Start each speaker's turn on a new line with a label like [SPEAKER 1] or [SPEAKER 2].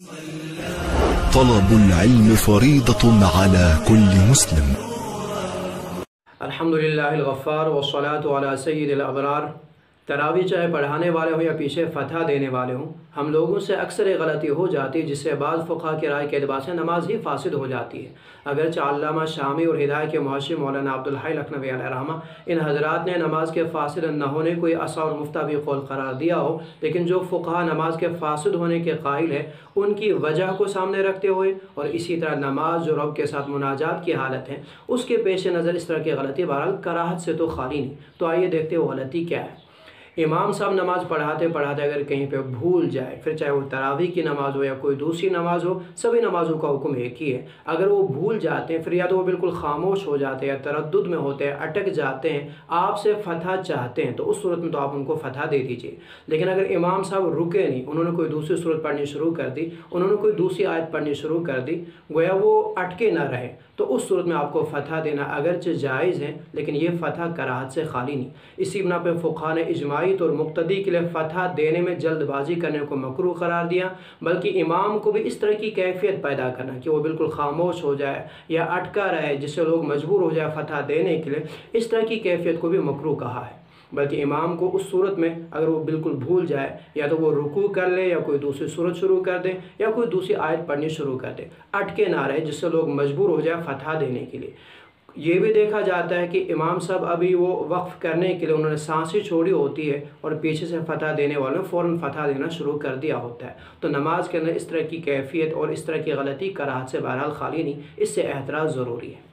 [SPEAKER 1] طلب العلم فريضة على كل مسلم.
[SPEAKER 2] الحمدللہ الغفار والصلاة علی سید الابرار. تراویح چاہے پڑھانے والے ہوں یا پیچھے فتح دینے والے ہوں، ہم لوگوں سے اکثر ایک غلطی ہو جاتی ہے جس سے بعض فقہا کی رائے کے اعتبار سے نماز ہی فاسد ہو جاتی ہے. اگرچہ علامہ شامی اور ہدایہ کے محشی مولانا عبدالحی لکھنوی علیہ رحمہ ان حضرات نے نماز کے فاسد نہ ہونے کو اعصا اور مفتہ بھی قول قرار دیا ہو، لیکن جو فقہا نماز کے فاسد ہونے کے قائل ہے ان کی وجہ کو سامنے رکھتے ہوئے اور اسی طرح نماز جو رب کے ساتھ مناجات کی حالت ہے اس کے پیش نظر اس طرح کی غلطی بہرحال کراہت سے تو خالی نہیں. تو آئیے دیکھتے وہ غلطی کیا ہے. امام صاحب نماز پڑھاتے اگر کہیں پہ بھول جائے، پھر چاہے وہ تراویح کی نماز ہو یا کوئی دوسری نماز ہو، سبھی نمازوں کا حکم ایک ہی ہے. اگر وہ بھول جاتے ہیں، پھر یا تو وہ بالکل خاموش ہو جاتے ہیں یا تردد میں ہوتے ہیں، اٹک جاتے ہیں، آپ سے فتح چاہتے ہیں، تو اس صورت میں تو آپ ان کو فتح دے دیجئے. لیکن اگر امام صاحب رکے نہیں، انہوں نے کوئی دوسری صورت پڑھنی شروع کر دی، انہوں نے کوئی دوسری آیت پڑھنی شروع کر دی، گویا وہ اٹکے نہ رہے، تو اس صورت میں آپ کو فتح دینا اگرچہ جائز ہے لیکن یہ فتح کراہت سے خالی نہیں. اسی بنا پہ فقہا نے اجماعی طور مقتدی کے لیے فتح دینے میں جلد بازی کرنے کو مکروہ قرار دیا، بلکہ امام کو بھی اس طرح کی کیفیت پیدا کرنا کہ وہ بالکل خاموش ہو جائے یا اٹکا رہے جس سے لوگ مجبور ہو جائے فتح دینے کے لیے، اس طرح کی کیفیت کو بھی مکروہ کہا ہے. بلکہ امام کو اس صورت میں اگر وہ بالکل بھول جائے یا تو وہ رکوع کر لے یا کوئی دوسری صورت شروع کر دے یا کوئی دوسری آیت پڑھنی شروع کر دے، اٹکے نہ رہے جس سے لوگ مجبور ہو جائے فتح دینے کے لیے. یہ بھی دیکھا جاتا ہے کہ امام صاحب ابھی وہ وقف کرنے کے لیے انہوں نے سانسی چھوڑی ہوتی ہے اور پیچھے سے فتح دینے والوں نے فوراً فتح دینا شروع کر دیا ہوتا ہے. تو نماز کے اندر اس طرح کی کیفیت اور اس طرح کی غلطی کراہت سے بہرحال خالی نہیں، اس سے احتراز ضروری ہے.